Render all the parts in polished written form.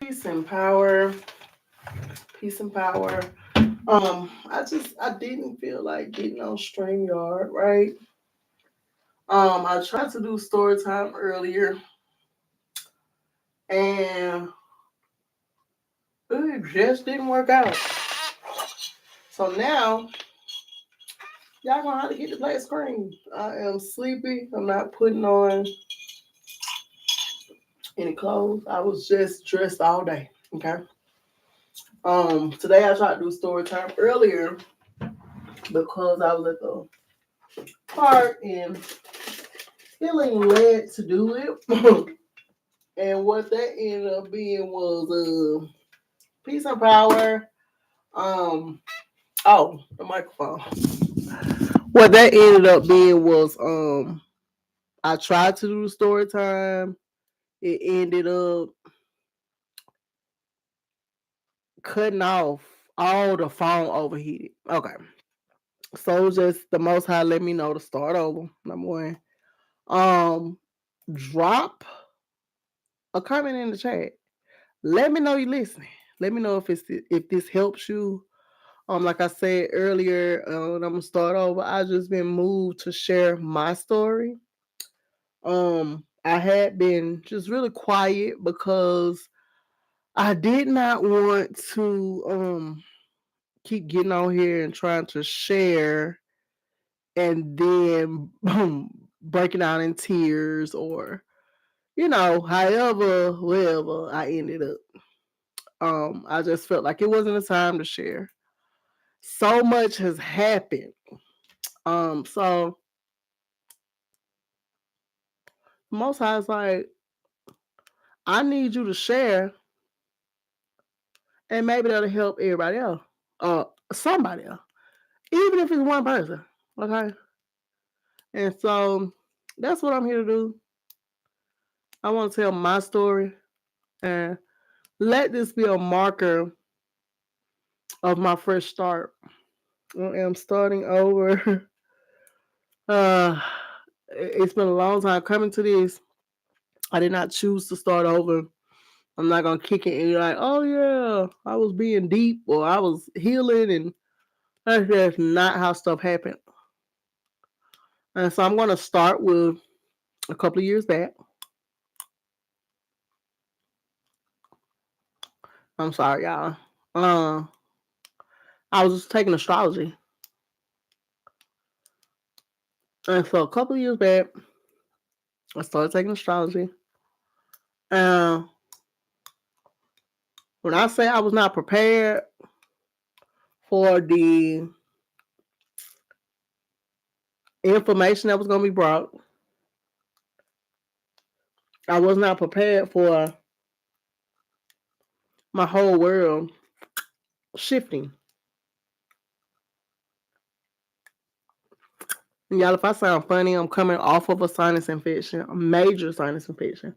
Peace and power. Peace and power. I didn't feel like getting on StreamYard, right? I tried to do story time earlier and it just didn't work out. So now y'all gonna have to get to play a screen. I am sleepy. I'm not putting on any clothes. I was just dressed all day. Okay. Today I tried to do story time earlier because I was at the park and feeling led to do it. And what that ended up being was peace and power. Um, oh, the microphone. What that ended up being was I tried to do the story time. It ended up cutting off. All the phone overheated. Okay. So just the most high let me know to start over. Number one. Um drop a comment in the chat. Let me know you listening. Let me know if this helps you. Like I said earlier, I'm gonna start over. I just been moved to share my story. I had been just really quiet because I did not want to keep getting on here and trying to share and then breaking out in tears or however, wherever I ended up. I just felt like it wasn't a time to share. So much has happened. So most times like I need you to share and maybe that'll help everybody else. Somebody else. Even if it's one person. Okay. And so that's what I'm here to do. I want to tell my story and let this be a marker of my fresh start. I am starting over. It's been a long time coming to this. I did not choose to start over. I'm not gonna kick it and you're like, oh yeah, I was being deep or I was healing, and that's just not how stuff happened. And so I'm gonna start with a couple of years back. I'm sorry, y'all. I was just taking astrology. And so a couple of years back, I started taking astrology. And when I say I was not prepared for the information that was going to be brought, I was not prepared for my whole world shifting. And y'all, if I sound funny, I'm coming off of a sinus infection, a major sinus infection.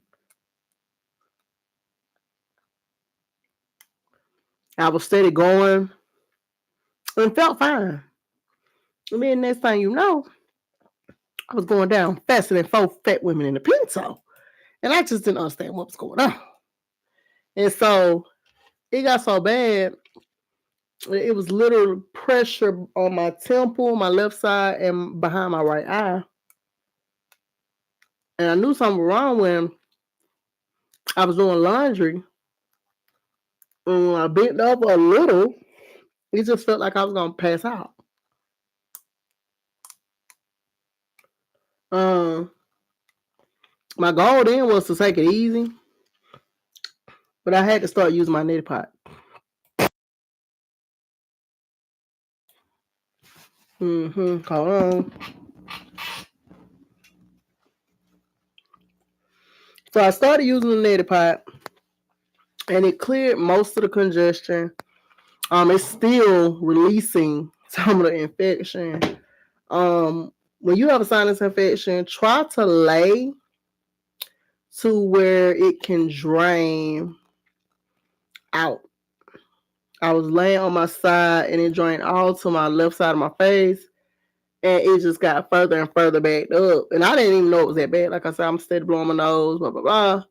I was steady going and felt fine. And then next thing you know, I was going down faster than 4 fat women in the Pinto. And I just didn't understand what was going on. And so it got so bad, it was literal pressure on my temple, my left side, and behind my right eye. And I knew something was wrong when I was doing laundry. And when I bent over a little, it just felt like I was going to pass out. My goal then was to take it easy, but I had to start using my neti pot. Hold on. So I started using the neti pot, and it cleared most of the congestion. It's still releasing some of the infection. When you have a sinus infection, try to lay to where it can drain out. I was laying on my side and it drained all to my left side of my face, and it just got further and further backed up. And I didn't even know it was that bad. Like I said, I'm steady blowing my nose, blah blah blah.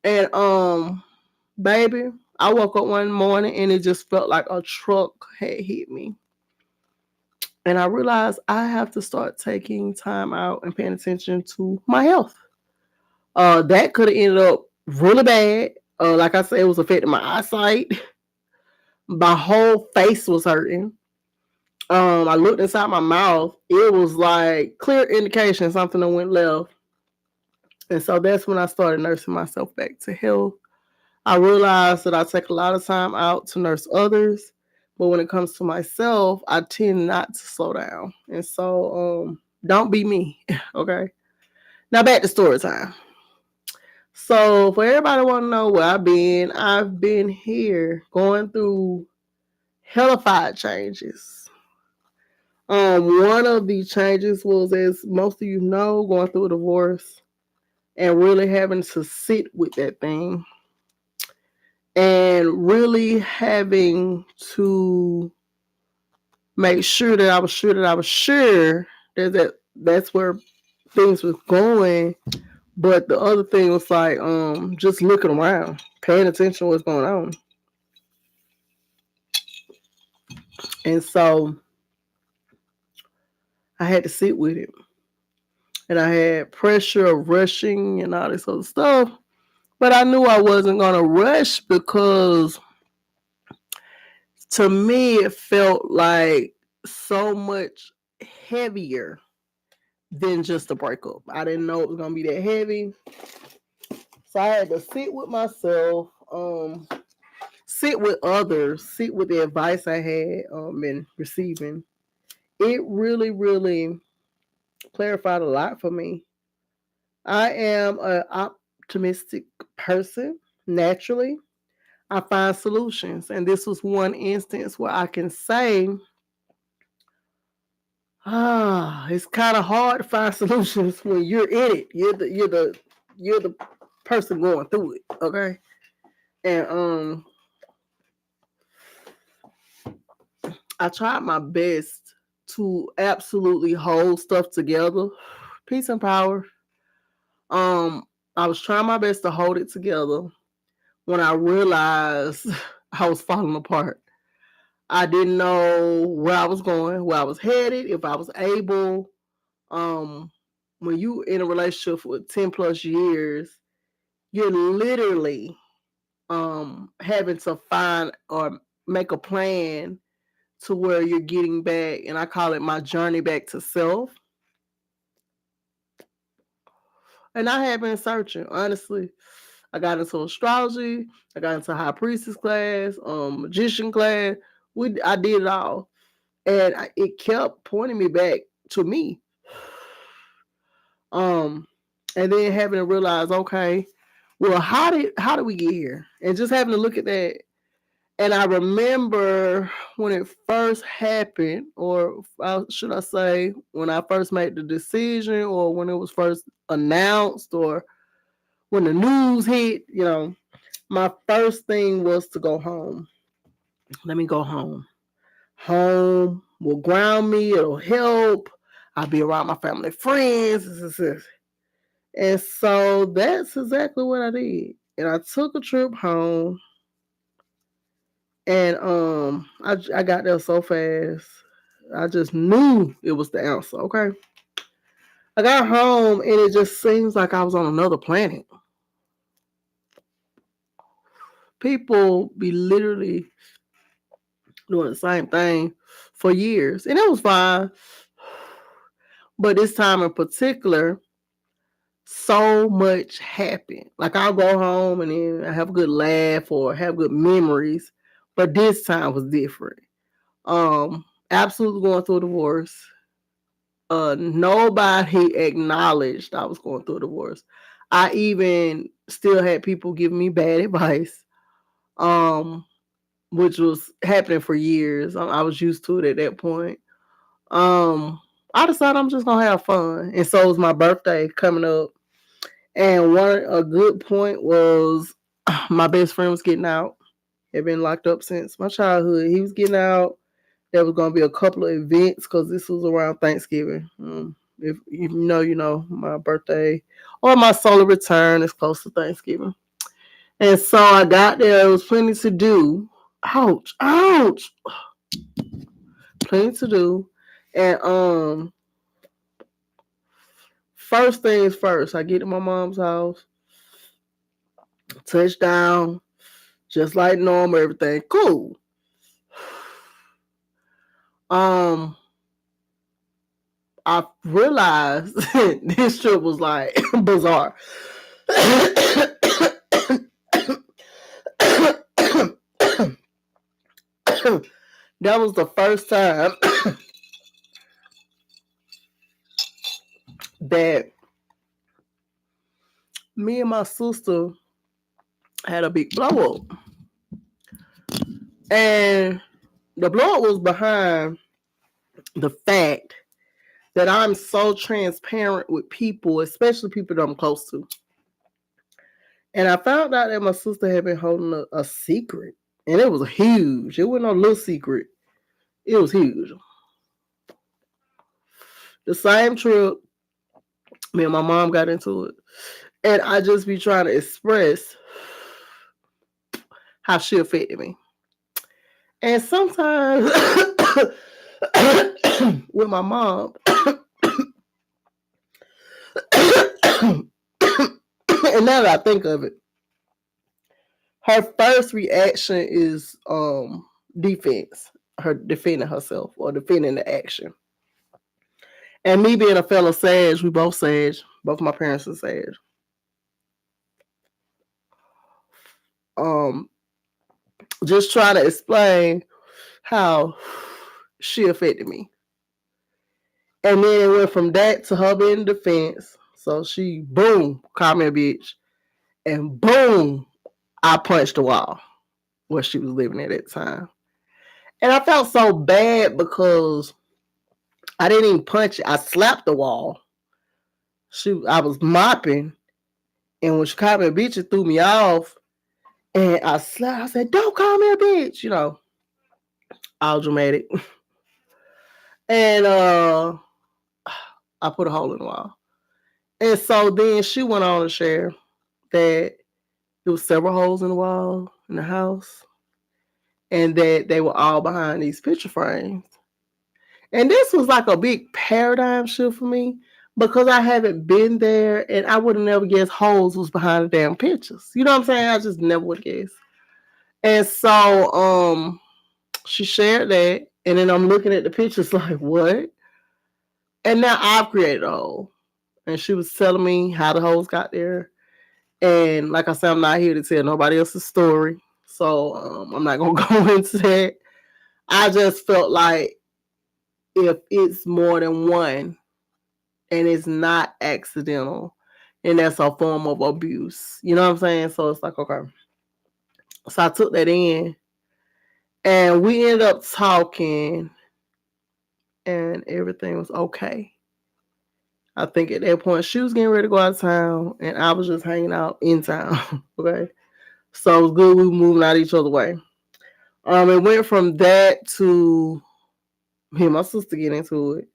And Baby, I woke up one morning and it just felt like a truck had hit me. And I realized I have to start taking time out and paying attention to my health. That could have ended up really bad. Like I said, it was affecting my eyesight. My whole face was hurting. I looked inside my mouth. It was like clear indication something that went left. And so that's when I started nursing myself back to health. I realized that I take a lot of time out to nurse others, but when it comes to myself, I tend not to slow down. And so don't be me. Okay. Now back to story time. So for everybody want to know where I've been here going through hellified changes. One of the changes was, as most of you know, going through a divorce and really having to sit with that thing and really having to make sure that I was sure that I was sure that's where things was going. But the other thing was like just looking around, paying attention to what's going on. And so I had to sit with it. And I had pressure of rushing and all this other stuff. But I knew I wasn't gonna rush because to me it felt like so much heavier than just a breakup. I didn't know it was gonna be that heavy. So I had to sit with myself, sit with others, sit with the advice I had been receiving. It really, really clarified a lot for me. I am an optimistic person naturally. I find solutions, and this was one instance where I can say, it's kind of hard to find solutions when you're in it. You're the person going through it. Okay, and I tried my best to absolutely hold stuff together. Peace and power. Um, I was trying my best to hold it together when I realized I was falling apart. I didn't know where I was going, where I was headed, if I was able. Um, when you in a relationship for 10 plus years, you're literally having to find or make a plan to where you're getting back, and I call it my journey back to self. And I have been searching, honestly. I got into astrology, I got into high priestess class, magician class. I did it all. And it kept pointing me back to me. Um, and then having to realize, okay, well, how did we get here? And just having to look at that. And I remember when it first happened, or should I say, when I first made the decision, or when it was first announced, or when the news hit, my first thing was to go home. Let me go home. Home will ground me, it'll help. I'll be around my family, friends. And so that's exactly what I did. And I took a trip home, and I got there so fast. I just knew it was the answer. Okay. I got home and it just seems like I was on another planet. People be literally doing the same thing for years. And it was fine. But this time in particular, so much happened. Like I'll go home and then I have a good laugh or have good memories. But this time was different. Absolutely going through a divorce. Nobody acknowledged I was going through a divorce. I even still had people giving me bad advice, um, which was happening for years. I was used to it at that point. Um, I decided I'm just gonna have fun, and so it was my birthday coming up. And a good point was my best friend was getting out. Had been locked up since my childhood. He was getting out. There was going to be a couple of events because this was around Thanksgiving. If you know, my birthday or my solar return is close to Thanksgiving. And so I got there. There was plenty to do. Ouch, ouch. Plenty to do. And first things first, I get to my mom's house, touchdown, just like normal, everything cool. I realized this trip was like bizarre. That was the first time that me and my sister had a big blow up. And the blow up was behind the fact that I'm so transparent with people, especially people that I'm close to. And I found out that my sister had been holding a secret. And it was huge. It wasn't a little secret. It was huge. The same trip, me and my mom got into it. And I just be trying to express how she affected me. And sometimes with my mom, and now that I think of it, her first reaction is defense, her defending herself or defending the action. And me being a fellow Sag, we both Sag, both my parents are Sag. Just try to explain how she affected me. And then it went from that to her being in defense. So she, boom, called me a bitch. And boom, I punched the wall where she was living at that time. And I felt so bad because I didn't even punch it. I slapped the wall. I was mopping. And when she called me a bitch, it threw me off. And I slapped. I said, don't call me a bitch. You know, all dramatic. And I put a hole in the wall. And so then she went on to share that there was several holes in the wall in the house. And that they were all behind these picture frames. And this was like a big paradigm shift for me because I haven't been there and I would have never guessed holes was behind the damn pictures. You know what I'm saying? I just never would have guessed. And so she shared that. And then I'm looking at the pictures like, what? And now I've created a hole. And she was telling me how the holes got there. And like I said, I'm not here to tell nobody else's story. So I'm not going to go into that. I just felt like if it's more than one and it's not accidental, and that's a form of abuse. You know what I'm saying? So it's like, okay. So I took that in and we ended up talking and everything was okay. I think at that point she was getting ready to go out of town and I was just hanging out in town. Okay. So it was good we were moving out each other way. It went from that to me and my sister getting into it.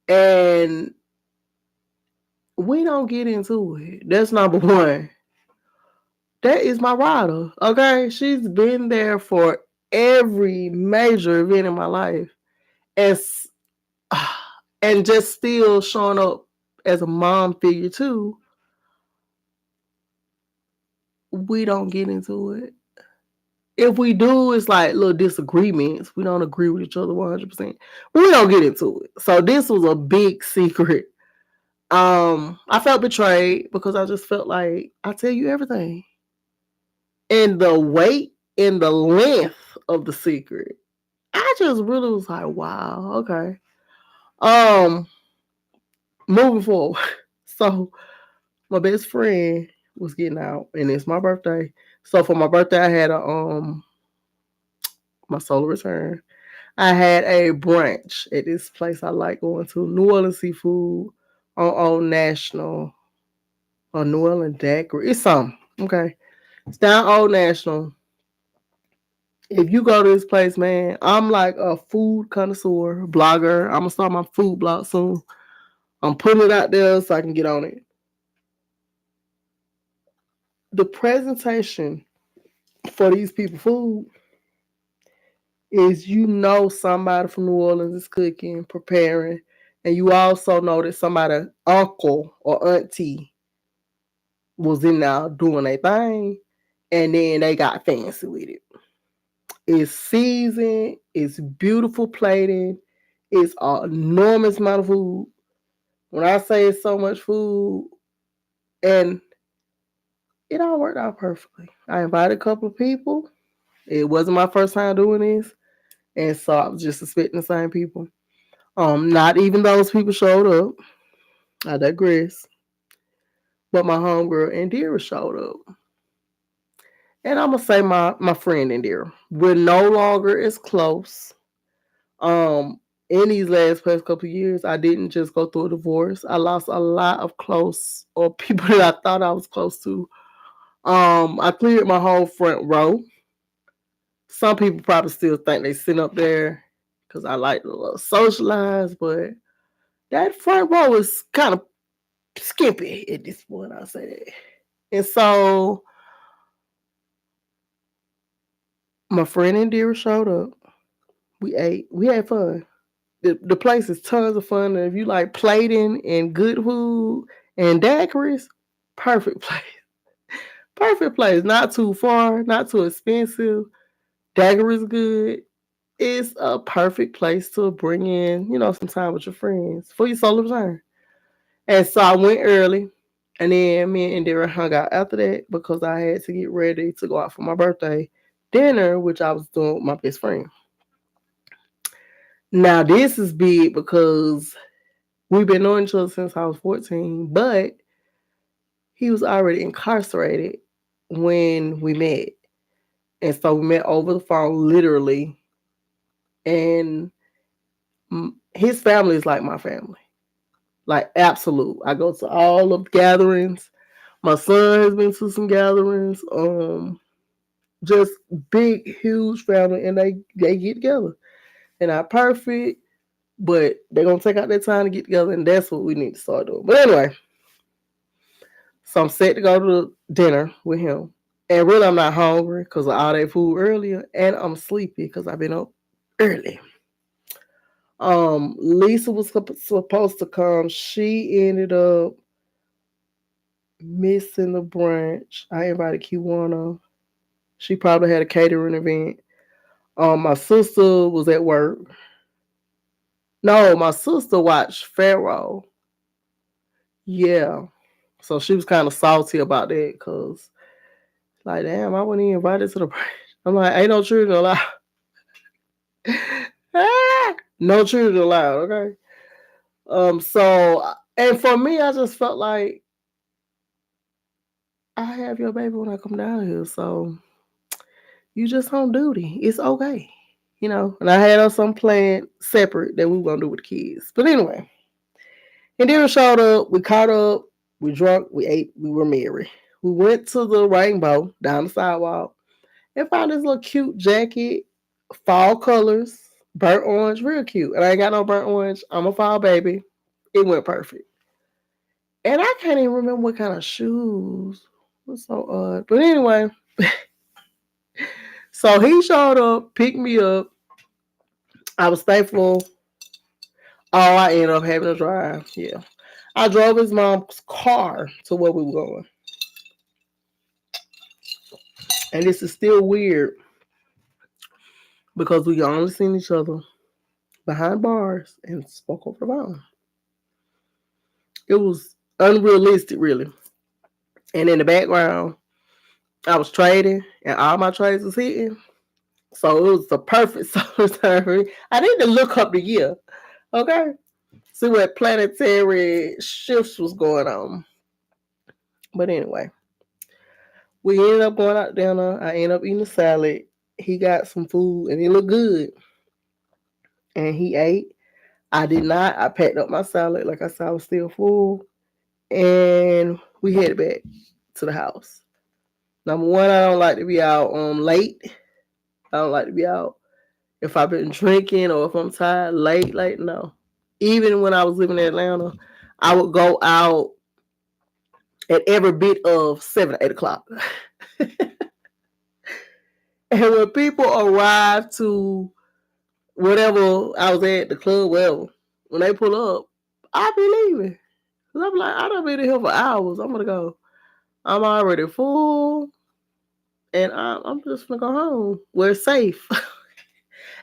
And we don't get into it. That's number one. That is my rider. Okay. She's been there for every major event in my life. And just still showing up as a mom figure too. We don't get into it. If we do, it's like little disagreements. We don't agree with each other 100%. We don't get into it. So this was a big secret. I felt betrayed because I just felt like I tell you everything. And the weight and the length of the secret, I just really was like, wow, okay. Moving forward. So my best friend was getting out and it's my birthday. So for my birthday I had my solar return. I had a brunch at this place I like going to, New Orleans Seafood on Old National or New Orleans Daiquiri. It's something. Okay. It's down Old National. If you go to this place, man, I'm like a food connoisseur, blogger. I'm gonna start my food blog soon. I'm putting it out there so I can get on it. the presentation for these people food is somebody from New Orleans is cooking, preparing, and you also know that somebody uncle or auntie was in there doing their thing, and then they got fancy with it. It's seasoned, it's beautiful plating, it's an enormous amount of food. When I say it's so much food, and it all worked out perfectly. I invited a couple of people. It wasn't my first time doing this, and so I was just expecting the same people. Not even those people showed up. I digress. But my homegirl Indira showed up. And I'm gonna say my friend Indira. We're no longer as close. Um, in these last past couple of years, I didn't just go through a divorce. I lost a lot of close or people that I thought I was close to. I cleared my whole front row. Some people probably still think they sit up there because I like to socialize, but that front row is kind of skimpy at this point. I'll say that. And so my friend Indira showed up. We ate. We had fun. The place is tons of fun. And if you like plating and good food and daiquiris, perfect place. Perfect place. Not too far, not too expensive. Daiquiris good. It's a perfect place to bring in, some time with your friends for your solar return. And so I went early. And then me and Indira hung out after that because I had to get ready to go out for my birthday dinner, which I was doing with my best friend. Now, this is big because we've been knowing each other since I was 14, but he was already incarcerated when we met. And so we met over the phone, literally. And his family is like my family. Like, absolute. I go to all of the gatherings. My son has been to some gatherings. Just big, huge family, and they get together. They're not perfect, but they're gonna take out their time to get together, and that's what we need to start doing. But anyway, so I'm set to go to dinner with him. And really, I'm not hungry because of all that food earlier, and I'm sleepy because I've been up early. Lisa was supposed to come. She ended up missing the brunch. I invited Kiwana. She probably had a catering event. My sister was at work. No, my sister watched Pharaoh. Yeah. So she was kind of salty about that because, like, damn, I wasn't even invited to the brunch. I'm like, ain't no children allowed. No children allowed, okay? So, and for me, I just felt like I have your baby when I come down here, so you just on duty. It's okay. And I had us some plan separate that we were gonna do with the kids. But anyway, and then we showed up, we caught up, we drunk, we ate, we were merry. We went to the Rainbow down the sidewalk and found this little cute jacket, fall colors, burnt orange, real cute. And I ain't got no burnt orange. I'm a fall baby. It went perfect. And I can't even remember what kind of shoes. It was so odd. But anyway, so he showed up, picked me up. I was thankful. Oh, I ended up having to drive. Yeah. I drove his mom's car to where we were going. And this is still weird because we only seen each other behind bars and spoke over the phone. It was unrealistic, really. And in the background, I was trading and all my trades was hitting. So it was the perfect summer time for me. I need to look up the year. Okay. See what planetary shifts was going on. But anyway, we ended up going out to dinner. I ended up eating a salad. He got some food and it looked good. And he ate. I did not. I packed up my salad. Like I said, I was still full. And we headed back to the house. Number one, I don't like to be out late. I don't like to be out if I've been drinking or if I'm tired late, no. Even when I was living in Atlanta, I would go out at every bit of 7 or 8 o'clock. And when people arrive to whatever I was at, the club, whatever, when they pull up, I be leaving. Cause I'm like, I done been in here for hours. I'm gonna go. I'm already full, and I'm just gonna go home where it's safe.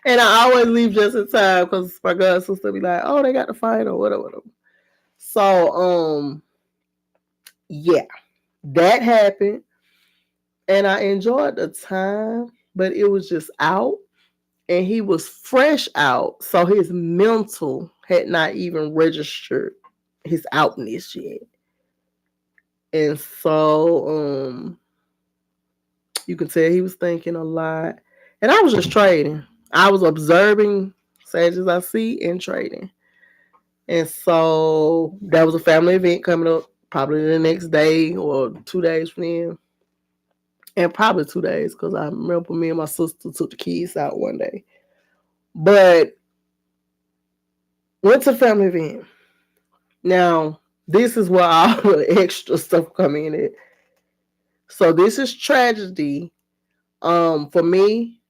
And I always leave just in time because my god sister be like, "Oh, they got the fight or whatever." So, yeah, that happened, and I enjoyed the time, but it was just out, and he was fresh out, so his mental had not even registered his outness yet, and so you can tell he was thinking a lot, and I was just trading. I was observing, sage as I see, and trading. And so that was a family event coming up probably the next day or 2 days from then. And probably 2 days because I remember me and my sister took the kids out one day. But went to family event. Now, this is where all the extra stuff come in at. So this is tragedy. For me,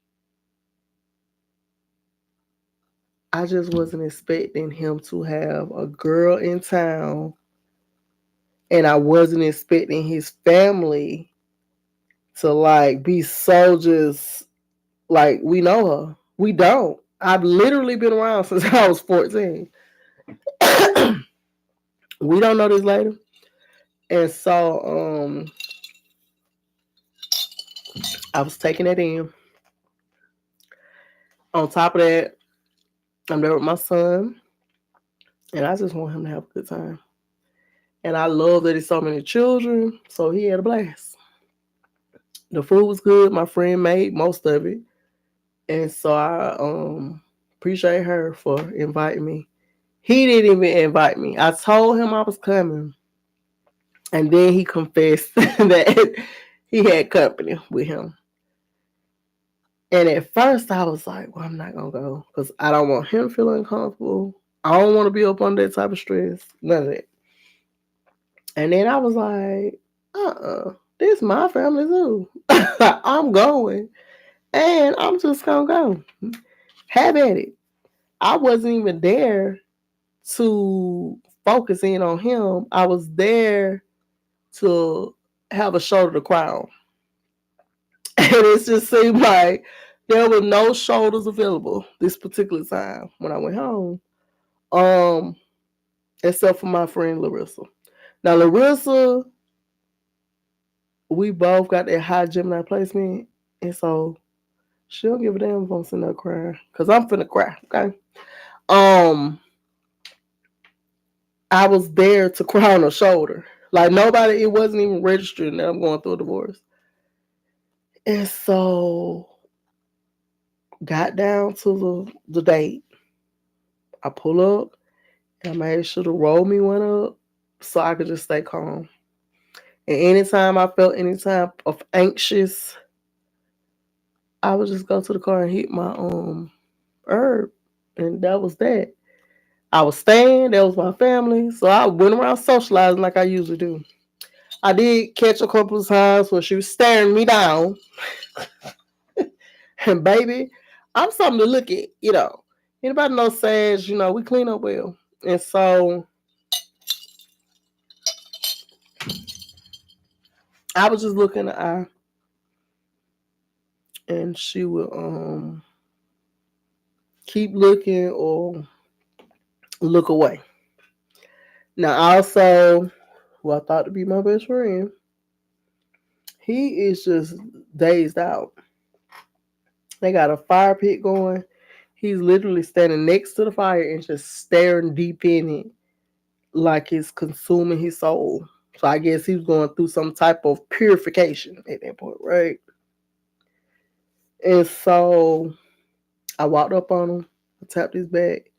I just wasn't expecting him to have a girl in town, and I wasn't expecting his family to like be so just like we know her. We don't. I've literally been around since I was 14. We don't know this lady. And so I was taking it in. On top of that, I'm there with my son, and I just want him to have a good time. And I love that he's so many children, so he had a blast. The food was good. My friend made most of it. And so I appreciate her for inviting me. He didn't even invite me. I told him I was coming. And then he confessed that he had company with him. And at first I was like, well, I'm not going to go because I don't want him feeling uncomfortable. I don't want to be up under that type of stress. None of that. And then I was like, this is my family too. I'm going. And I'm just going to go. Have at it. I wasn't even there to focus in on him. I was there to have a shoulder to cry on. And it just seemed like there were no shoulders available this particular time when I went home. Um, Except for my friend Larissa. Now Larissa, we both got that high Gemini placement, and so she don't give a damn if I'm sitting there crying. Cause I'm finna cry, okay? Um, I was there to cry on her shoulder. Like nobody, it wasn't even registering that I'm going through a divorce. And so got down to the date. I pull up and I made sure to roll me one up so I could just stay calm. And anytime I felt any type of anxious, I would just go to the car and hit my herb. And that was that. I was staying, that was my family. So I went around socializing like I usually do. I did catch a couple of times where she was staring me down. And baby, I'm something to look at, you know. Anybody know Sage, you know, we clean up well. And so I was just looking at the eye and she would keep looking or look away. Now also, who I thought to be my best friend, he is just dazed out. They got a fire pit going. He's literally standing next to the fire and just staring deep in it like it's consuming his soul. So I guess he was going through some type of purification at that point, right? And so I walked up on him, I tapped his back,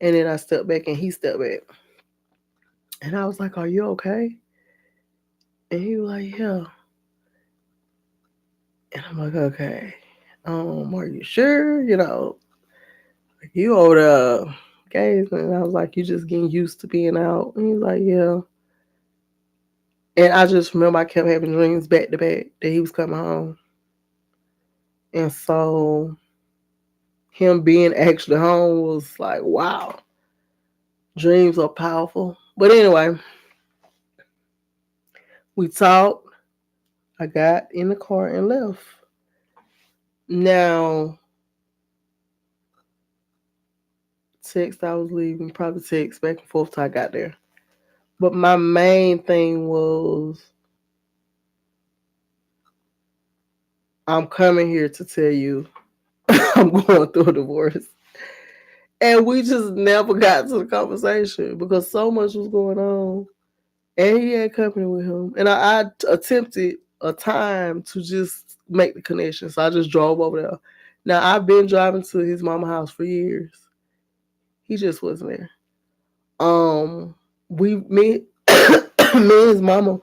and then I stepped back and he stepped back. And I was like, are you okay? And he was like, yeah. And I'm like, okay. Are you sure? You know, you over there gazing. And I was like, you just getting used to being out. And he's like, yeah. And I just remember I kept having dreams back to back that he was coming home. And so him being actually home was like, wow, dreams are powerful. But anyway, we talked. I got in the car and left. Now, text I was leaving, probably text back and forth till I got there. But my main thing was, I'm coming here to tell you I'm going through a divorce. And we just never got to the conversation because so much was going on. And he had company with him. And I attempted a time to just make the connection. So I just drove over there. Now I've been driving to his mama house for years. He just wasn't there. We me me and his mama.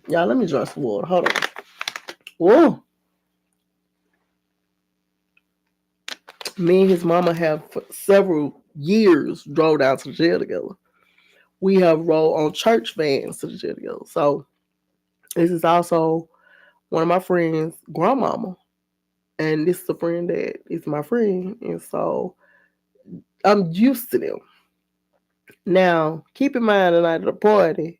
Y'all, let me drink some water. Hold on. Whoa. Me and his mama have for several years drove down to the jail together. We have rode on church vans to the jail together. So this is also one of my friends' grandmama. And this is a friend that is my friend. And so I'm used to them. Now, keep in mind the night of the party,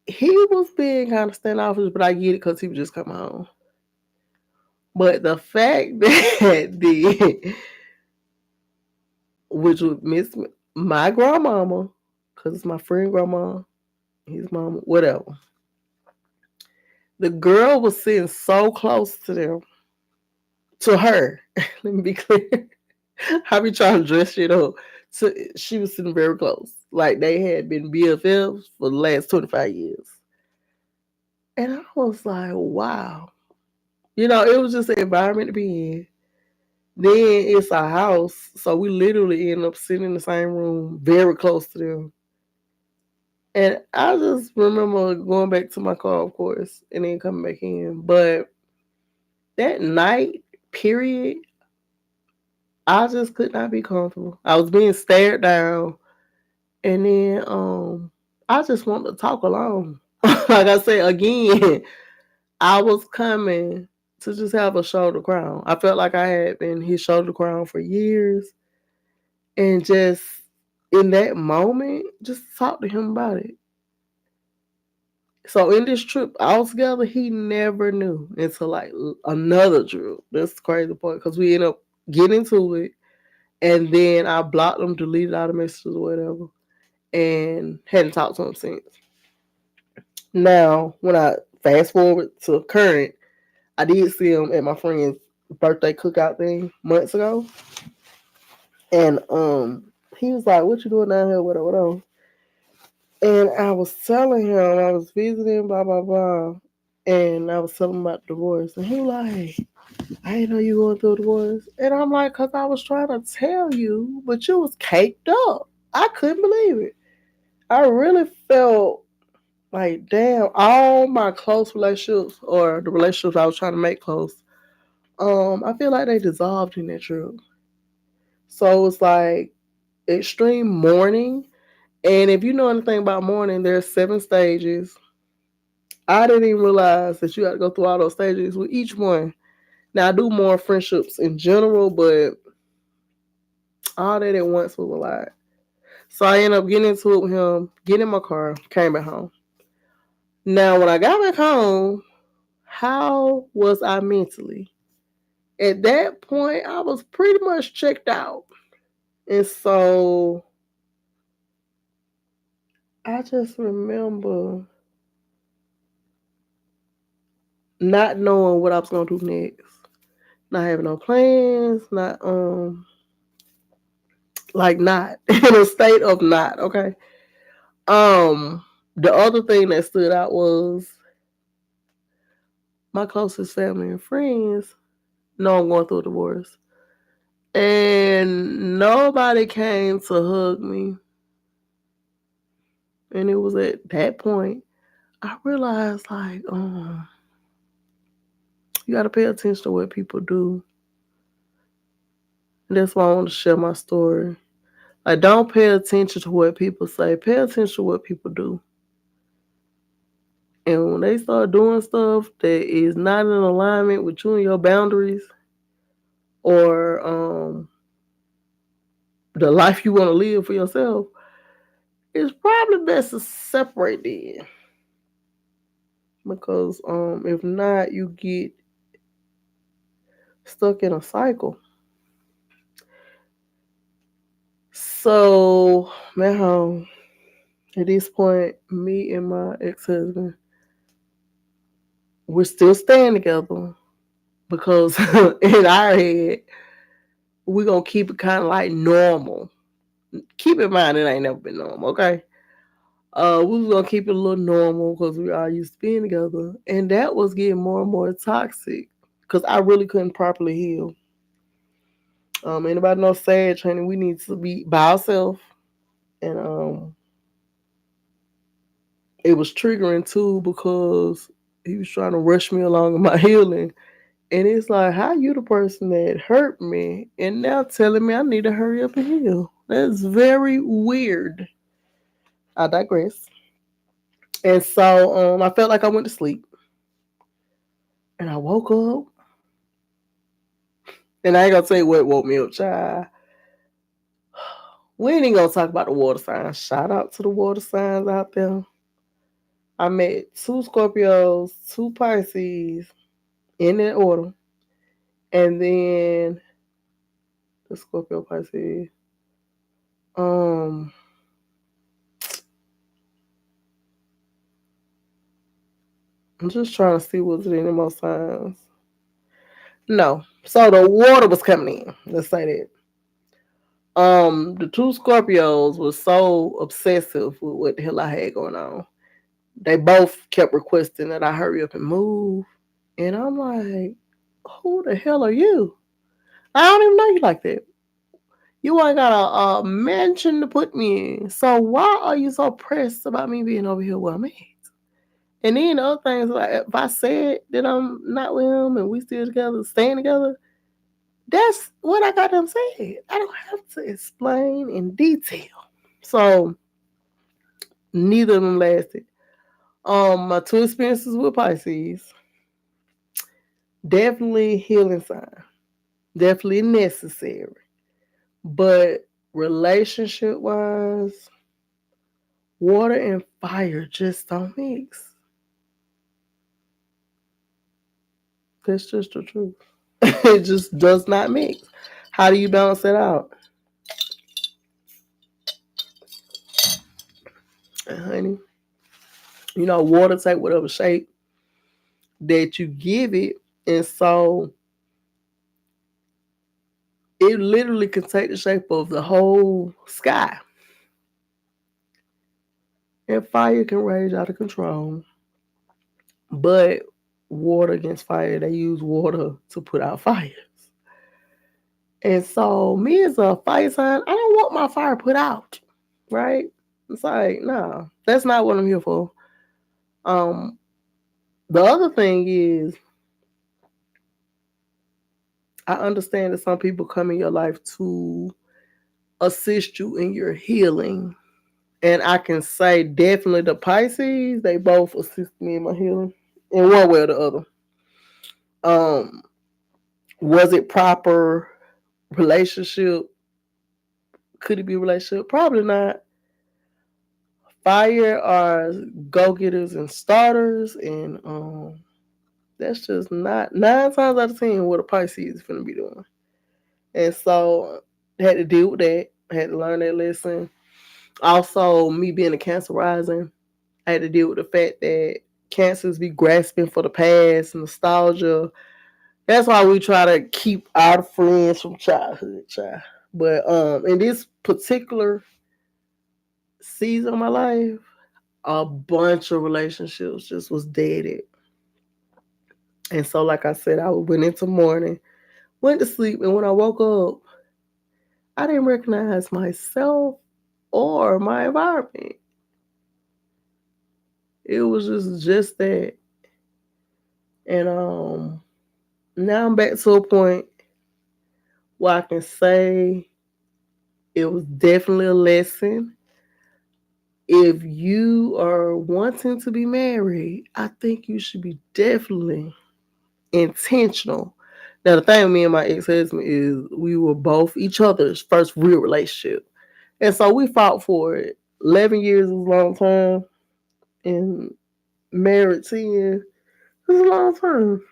he was being kind of standoffish, but I get it because he was just coming home. But the fact that which would miss my grandmama, because it's my friend grandma, his mama, whatever. The girl was sitting so close to them, to her. Let me be clear. I be trying to dress shit up. So she was sitting very close. Like they had been BFFs for the last 25 years. And I was like, wow. You know, it was just an environment to be in. Then it's a house. So we literally end up sitting in the same room, very close to them. And I just remember going back to my car, of course, and then coming back in. But that night, period, I just could not be comfortable. I was being stared down, and then I just wanted to talk alone. Like I said again, I was coming to just have a shoulder crown. I felt like I had been his shoulder crown for years, and just in that moment, just talk to him about it. So in this trip altogether, he never knew until like another trip. That's the crazy part because we ended up getting into it, and then I blocked him, deleted all the messages or whatever, and hadn't talked to him since. Now, when I fast forward to current, I did see him at my friend's birthday cookout thing months ago, and he was like, "What you doing down here? Whatever, whatever." And I was telling him I was visiting, blah blah blah, and I was telling him about divorce, and he was like, "I didn't know you going through a divorce," and I'm like, "Cause I was trying to tell you, but you was caked up. I couldn't believe it. I really felt like, damn, all my close relationships or the relationships I was trying to make close, I feel like they dissolved in that trip. So it's like extreme mourning. And if you know anything about mourning, there's 7 stages. I didn't even realize that you had to go through all those stages with each one. Now I do more friendships in general, but all that at once was a lot. So I ended up getting into it with him, getting in my car, came back home. Now when I got back home, how was I mentally? At that point, I was pretty much checked out. And so I just remember not knowing what I was gonna do next. Not having no plans, not like not in a state of not, okay. The other thing that stood out was my closest family and friends know I'm going through a divorce. And nobody came to hug me. And it was at that point I realized like, you gotta pay attention to what people do. And that's why I want to share my story. Like, don't pay attention to what people say. Pay attention to what people do. And when they start doing stuff that is not in alignment with you and your boundaries or the life you want to live for yourself, it's probably best to separate it. Because if not, you get stuck in a cycle. So now, at this point, me and my ex-husband, we're still staying together because in our head, we're gonna keep it kind of like normal. Keep in mind it ain't never been normal, okay? We was gonna keep it a little normal because we all used to being together, and that was getting more and more toxic because I really couldn't properly heal. Anybody know Sag training? We need to be by ourselves, and it was triggering too because he was trying to rush me along in my healing, and it's like, how you the person that hurt me, and now telling me I need to hurry up and heal? That's very weird. I digress. And so I felt like I went to sleep, and I woke up, and I ain't gonna tell you what woke me up, child. We ain't even gonna talk about the water signs. Shout out to the water signs out there. I met two Scorpios, two Pisces in that order, and then the Scorpio Pisces. Um, I'm just trying to see what's any more signs. No, so the water was coming in. Let's say that. The two Scorpios was so obsessive with what the hell I had going on. They both kept requesting that I hurry up and move, and I'm like, who the hell are you? I don't even know you like that. You ain't got a mansion to put me in. So why are you so pressed about me being over here where I'm at? And then the other things, like if I said that I'm not with him and we still together, staying together, that's what I got them said. I don't have to explain in detail. So neither of them lasted. My two experiences with Pisces, definitely healing sign, definitely necessary. But relationship wise, water and fire just don't mix. That's just the truth. It just does not mix. How do you balance that out? Honey, water take whatever shape that you give it. And so it literally can take the shape of the whole sky. And fire can rage out of control. But water against fire, they use water to put out fires. And so me as a fire sign, I don't want my fire put out. Right? It's like, no, that's not what I'm here for. Um, the other thing is I understand that some people come in your life to assist you in your healing. And I can say definitely the Pisces, they both assist me in my healing in one way or the other. Um, was it proper relationship? Could it be a relationship? Probably not. Fire are go getters and starters, and that's just not 9 times out of 10 what a Pisces is gonna be doing. And so I had to deal with that. I had to learn that lesson. Also, me being a Cancer rising, I had to deal with the fact that Cancers be grasping for the past, nostalgia. That's why we try to keep our friends from childhood, child. But in this particular season of my life, a bunch of relationships just was deaded. And so, like I said, I went into mourning, went to sleep, and when I woke up, I didn't recognize myself or my environment. It was just that. And now I'm back to a point where I can say It was definitely a lesson. If you are wanting to be married, I think you should be definitely intentional. Now, the thing with me and my ex husband is we were both each other's first real relationship. And so we fought for it. 11 years is a long time. And married 10 is a long time.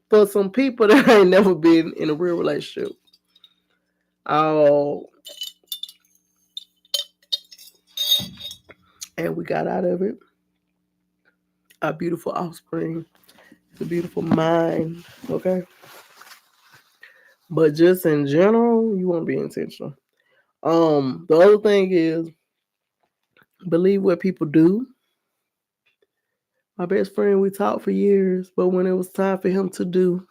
For some people that ain't never been in a real relationship. Oh, and we got out of it. Our beautiful offspring. The beautiful mind. Okay. But just in general, you want to be intentional. The other thing is believe what people do. My best friend, we talked for years, but when it was time for him to do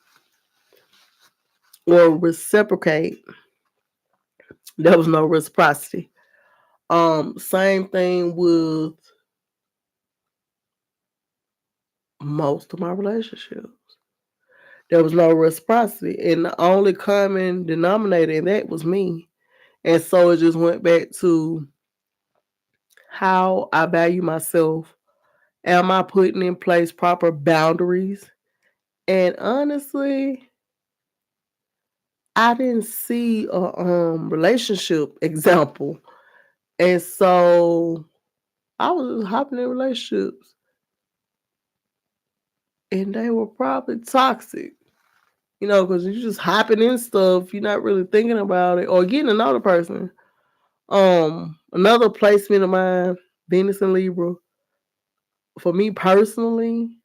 or reciprocate, there was no reciprocity. Same thing with most of my relationships. There was no reciprocity, and the only common denominator in that was me. And so it just went back to how I value myself. Am I putting in place proper boundaries? And honestly, I didn't see a relationship example. And so I was hopping in relationships and they were probably toxic. Because you're just hopping in stuff, you're not really thinking about it or getting to know the person. Another placement of mine, Venus and Libra, for me personally,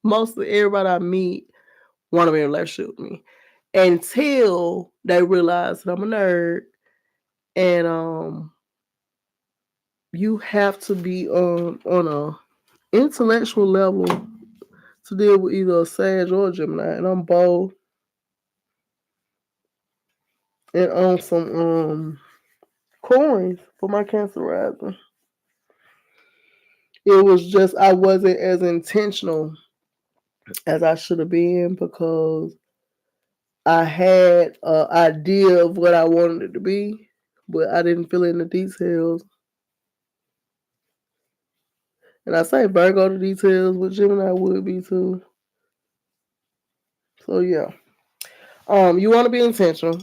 most of everybody I meet want to be in a relationship with me until they realize that I'm a nerd and you have to be on a intellectual level to deal with either a Sag or a Gemini, and I'm both and on some coins for my Cancer rising. It was just I wasn't as intentional as I should have been because I had an idea of what I wanted it to be, but I didn't fill in the details. And I say Virgo the details, but Gemini would be too. So yeah. You want to be intentional.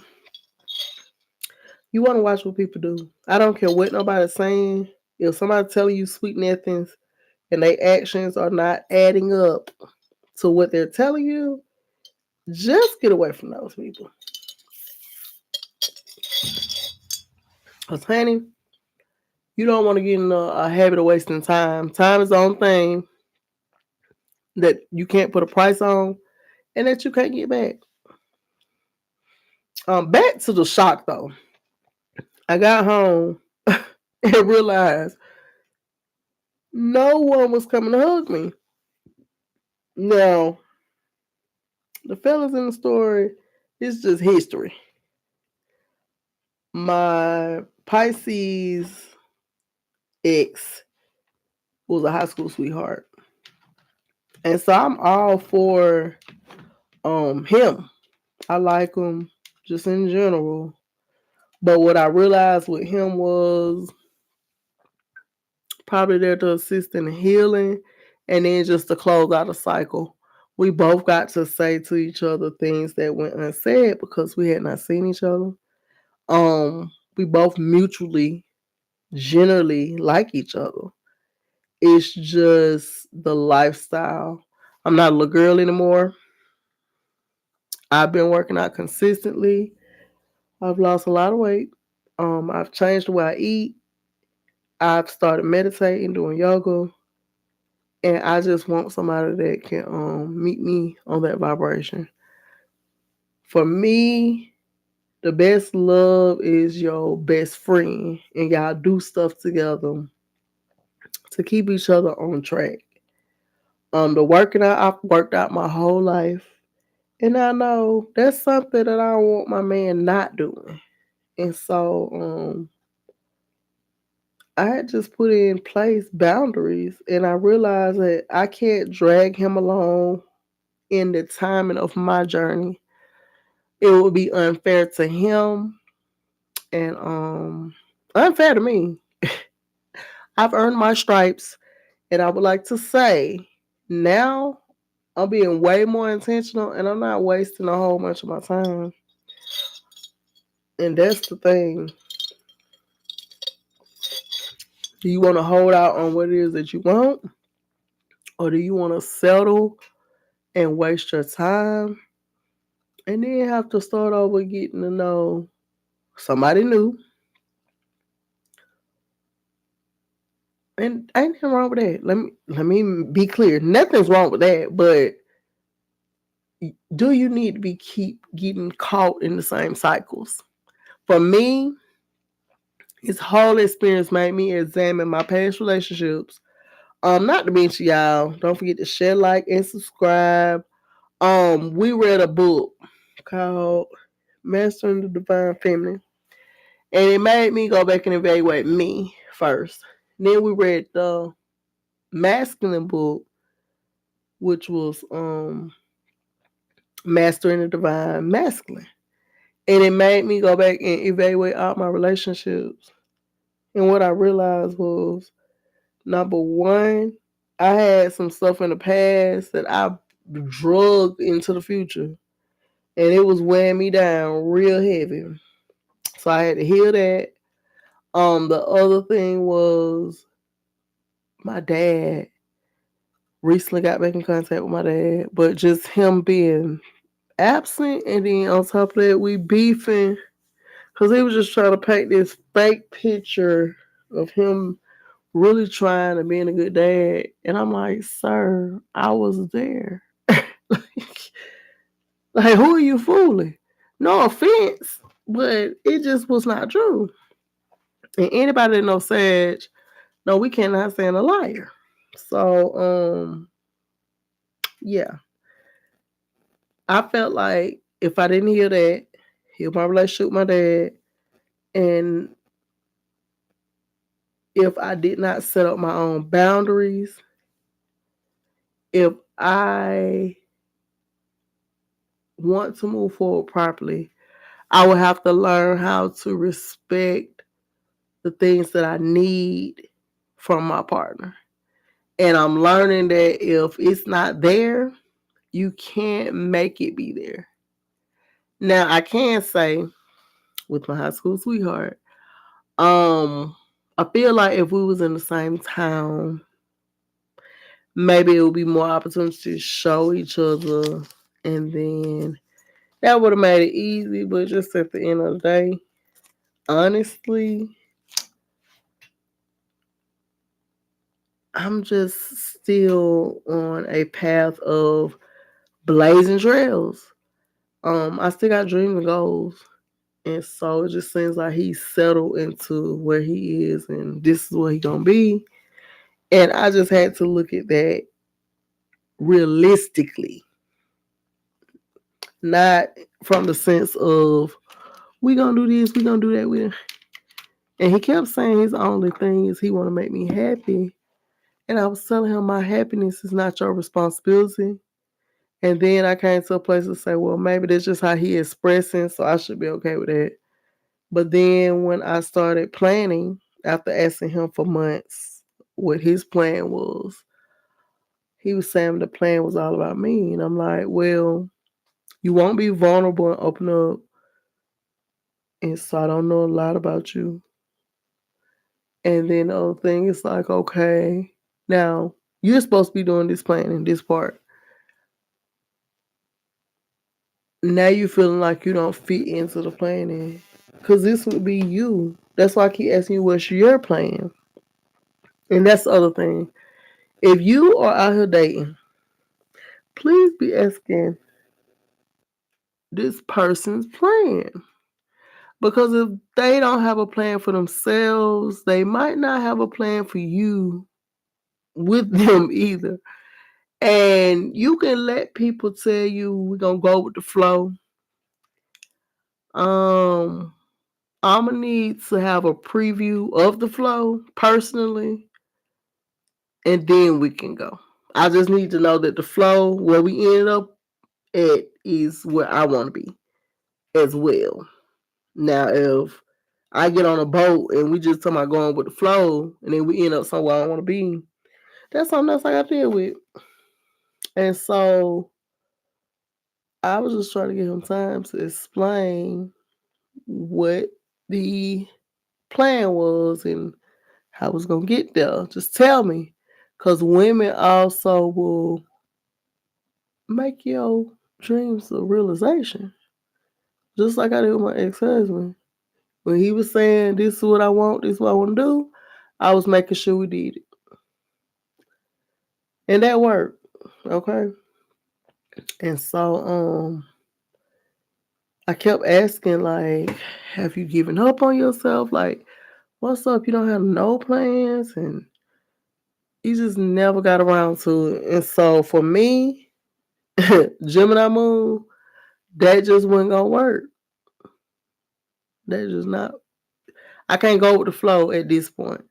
You want to watch what people do. I don't care what nobody's saying. If somebody telling you sweet nothings and their actions are not adding up to what they're telling you, just get away from those people. Because, honey, you don't want to get in a habit of wasting time. Time is the only thing that you can't put a price on and that you can't get back. Back to the shock, though. I got home and realized no one was coming to hug me. Now, the fellas in the story, it's just history. My Pisces ex was a high school sweetheart. And so I'm all for him. I like him just in general. But what I realized with him was probably there to assist in healing and then just to close out a cycle. We both got to say to each other things that went unsaid because we had not seen each other. We both mutually, generally like each other. It's just the lifestyle. I'm not a little girl anymore. I've been working out consistently. I've lost a lot of weight. I've changed the way I eat. I've started meditating, doing yoga, and I just want somebody that can meet me on that vibration. For me, the best love is your best friend, and y'all do stuff together to keep each other on track. The working out, I've worked out my whole life, and I know that's something that I don't want my man not doing. And so, I had just put in place boundaries, and I realized that I can't drag him along in the timing of my journey. It would be unfair to him And unfair to me. I've earned my stripes, and I would like to say now I'm being way more intentional, and I'm not wasting a whole bunch of my time. And that's the thing. Do you want to hold out on what it is that you want, or do you want to settle and waste your time and then have to start over getting to know somebody new? And ain't nothing wrong with that. Let me be clear. Nothing's wrong with that, but do you need to be keep getting caught in the same cycles? For me, this whole experience made me examine my past relationships. Not to mention y'all, don't forget to share, like, and subscribe. We read a book called Mastering the Divine Feminine, and it made me go back and evaluate me first. Then we read the masculine book, which was Mastering the Divine Masculine. And it made me go back and evaluate all my relationships. And what I realized was, number one, I had some stuff in the past that I drugged into the future. And it was weighing me down real heavy. So I had to heal that. The other thing was my dad. Recently got back in contact with my dad, but just him being absent, and then on top of that, we beefing because he was just trying to paint this fake picture of him really trying to be a good dad. And I'm like, sir, I was there. like, who are you fooling? No offense, but it just was not true. And anybody that knows Sag, no, we cannot stand a liar. So, yeah. I felt like if I didn't hear that, heal my relationship with my dad, and if I did not set up my own boundaries, if I want to move forward properly, I would have to learn how to respect the things that I need from my partner. And I'm learning that if it's not there, you can't make it be there. Now, I can say with my high school sweetheart, I feel like if we was in the same town, maybe it would be more opportunities to show each other, and then that would have made it easy. But just at the end of the day, honestly, I'm just still on a path of blazing trails. I still got dreams and goals. And so it just seems like he's settled into where he is, and this is where he's gonna be. And I just had to look at that realistically, not from the sense of we gonna do this, we gonna do that. And he kept saying his only thing is he want to make me happy. And I was telling him my happiness is not your responsibility. And then I came to a place to say, well, maybe that's just how he expressing, so I should be okay with that. But then when I started planning, after asking him for months what his plan was, he was saying the plan was all about me. And I'm like, well, you won't be vulnerable and open up. And so I don't know a lot about you. And then the other thing is like, okay, now you're supposed to be doing this planning, this part. Now you feeling like you don't fit into the planning. Because this would be you. That's why I keep asking you, what's your plan? And that's the other thing. If you are out here dating, please be asking this person's plan. Because if they don't have a plan for themselves, they might not have a plan for you with them either. And you can let people tell you we're gonna go with the flow. I'm gonna need to have a preview of the flow personally, and then we can go. I just need to know that the flow where we ended up at is where I want to be as well. Now, if I get on a boat and we just talking about going with the flow, and then we end up somewhere I don't want to be. That's something else I got to deal with. And so I was just trying to give him time to explain what the plan was and how I was gonna get there. Just tell me, because women also will make your dreams a realization. Just like I did with my ex-husband. When he was saying, this is what I want, this is what I want to do, I was making sure we did it. And that worked. Okay. And so I kept asking, like, have you given up on yourself? Like, what's up? You don't have no plans? And he just never got around to it. And so for me, Gemini moon, that just wasn't gonna work. That just not. I can't go with the flow at this point.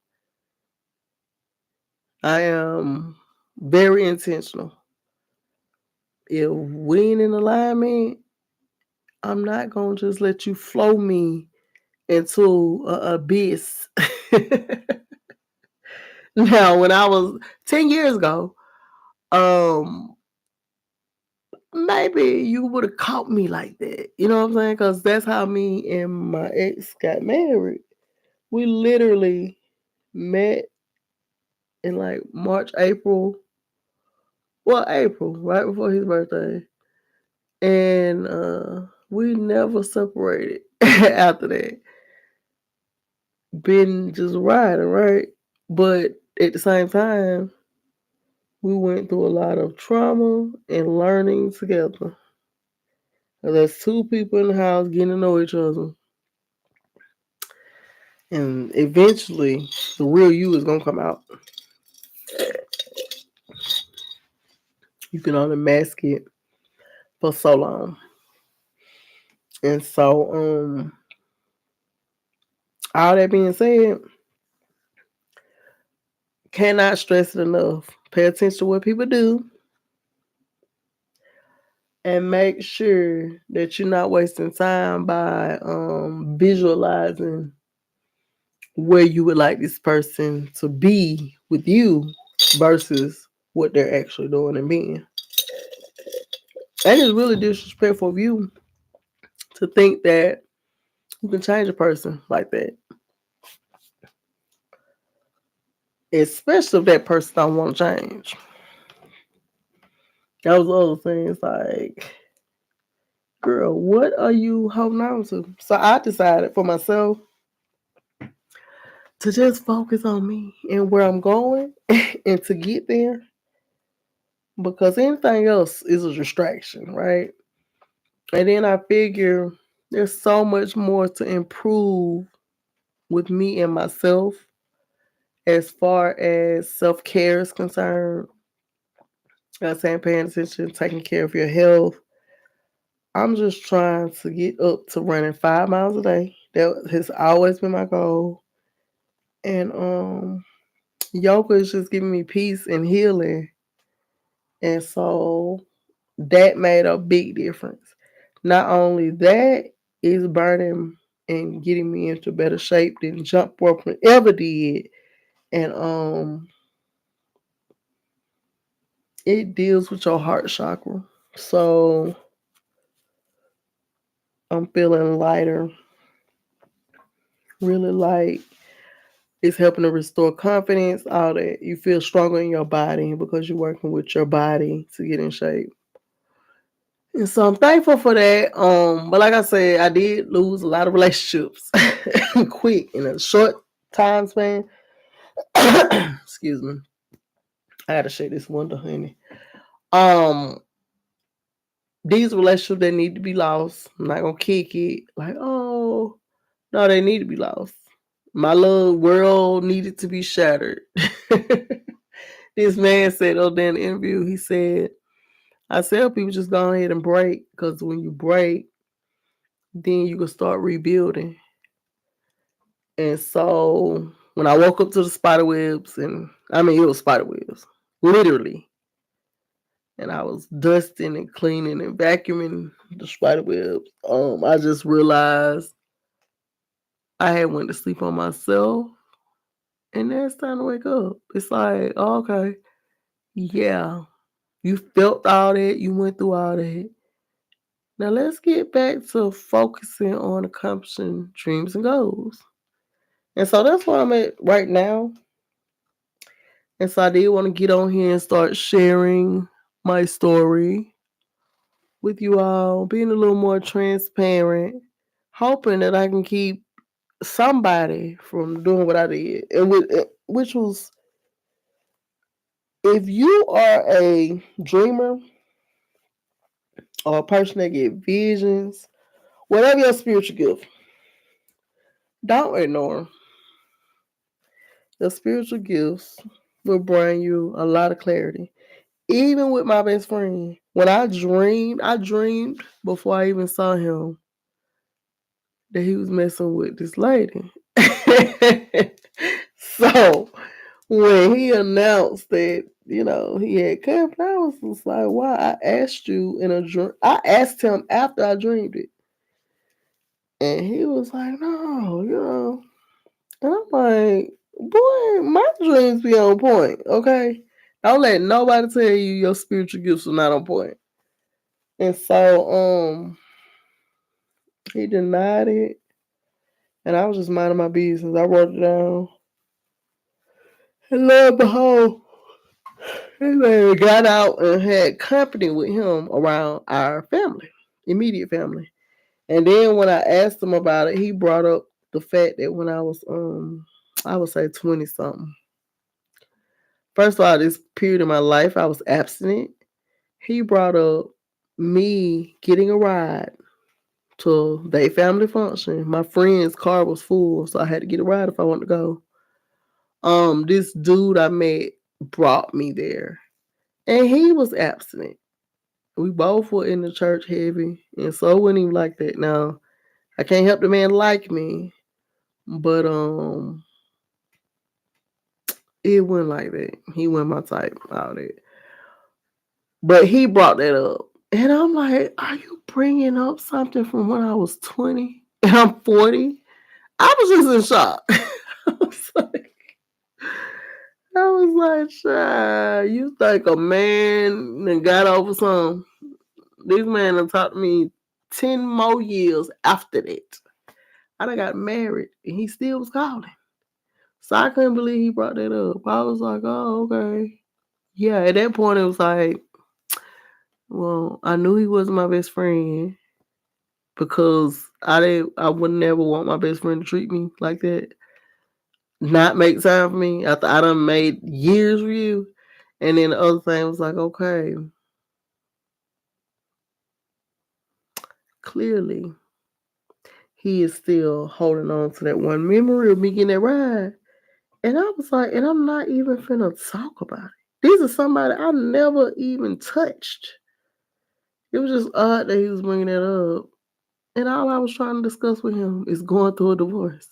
I am very intentional. If we ain't in alignment, I'm not gonna just let you flow me into a abyss. Now, when I was 10 years ago, um, maybe you would have caught me like that. You know what I'm saying? Because that's how me and my ex got married. We literally met in like March, April. Well, April, right before his birthday. And we never separated after that. Been just riding, right? But at the same time, we went through a lot of trauma and learning together. There's two people in the house getting to know each other. And eventually, the real you is going to come out. You can only mask it for so long. And so, all that being said, cannot stress it enough. Pay attention to what people do and make sure that you're not wasting time by visualizing where you would like this person to be with you versus what they're actually doing and being. And it's really disrespectful of you to think that you can change a person like that. Especially if that person don't want to change. That was other things like, girl, what are you holding on to? So I decided for myself to just focus on me and where I'm going and to get there, because anything else is a distraction, right? And then I figure there's so much more to improve with me and myself as far as self-care is concerned. I'm saying paying attention, taking care of your health. I'm just trying to get up to running 5 miles a day. That has always been my goal. And yoga is just giving me peace and healing. And so that made a big difference. Not only that, it's burning and getting me into better shape than jump rope ever did. And it deals with your heart chakra. So I'm feeling lighter, really light. It's helping to restore confidence, all that. You feel stronger in your body because you're working with your body to get in shape. And so I'm thankful for that. But like I said, I did lose a lot of relationships quick in a short time span. Excuse me. I gotta shake this window, honey. Um, these relationships that need to be lost. I'm not gonna kick it. Like, oh no, they need to be lost. My little world needed to be shattered. This man said, oh, in the interview, he said, I tell people just go ahead and break, because when you break, then you can start rebuilding. And so when I woke up to the spider webs, and I mean, it was spider webs, literally. And I was dusting and cleaning and vacuuming the spider webs. I just realized I had went to sleep on myself, and then it's time to wake up. It's like, oh, okay, yeah, you felt all that, you went through all that. Now let's get back to focusing on accomplishing dreams and goals. And so that's where I'm at right now. And so I did want to get on here and start sharing my story with you all, being a little more transparent, hoping that I can keep somebody from doing what I did. And which was, if you are a dreamer or a person that get visions, whatever your spiritual gift, don't ignore them. The spiritual gifts will bring you a lot of clarity. Even with my best friend, when I dreamed before I even saw him that he was messing with this lady. So when he announced that, he had company, I was just like, why? I asked you in a dream. I asked him after I dreamed it. And he was like, no. And I'm like, boy, my dreams be on point, okay? Don't let nobody tell you your spiritual gifts are not on point. And so he denied it. And I was just minding my business. I wrote it down. And lo and behold, he man got out and had company with him around our family, immediate family. And then when I asked him about it, he brought up the fact that when I was I would say 20 something. First of all, this period in my life I was abstinent. He brought up me getting a ride to their family function. My friend's car was full, so I had to get a ride if I wanted to go. This dude I met brought me there. And he was abstinent. We both were in the church heavy, and so it wasn't even like that. Now, I can't help the man like me, but it wasn't like that. He wasn't my type, all that. But he brought that up. And I'm like, are you bringing up something from when I was 20 and I'm 40? I was just in shock. I was like, child, you think a man that got over some? This man done talked to me 10 more years after that. I done got married and he still was calling. So I couldn't believe he brought that up. I was like, oh, okay. Yeah, at that point it was like, well, I knew he wasn't my best friend because I would never want my best friend to treat me like that. Not make time for me after I done made years for you. And then the other thing was like, okay, clearly he is still holding on to that one memory of me getting that ride. And I was like, and I'm not even finna talk about it. These are somebody I never even touched. It was just odd that he was bringing that up. And all I was trying to discuss with him is going through a divorce.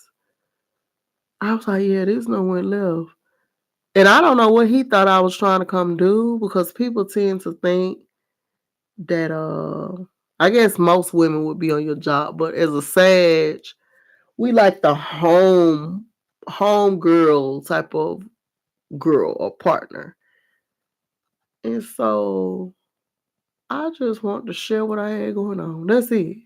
I was like, yeah, there's no one left. And I don't know what he thought I was trying to come do because people tend to think that I guess most women would be on your job, but as a Sag, we like the home girl type of girl or partner. And so I just want to share what I had going on. That's it.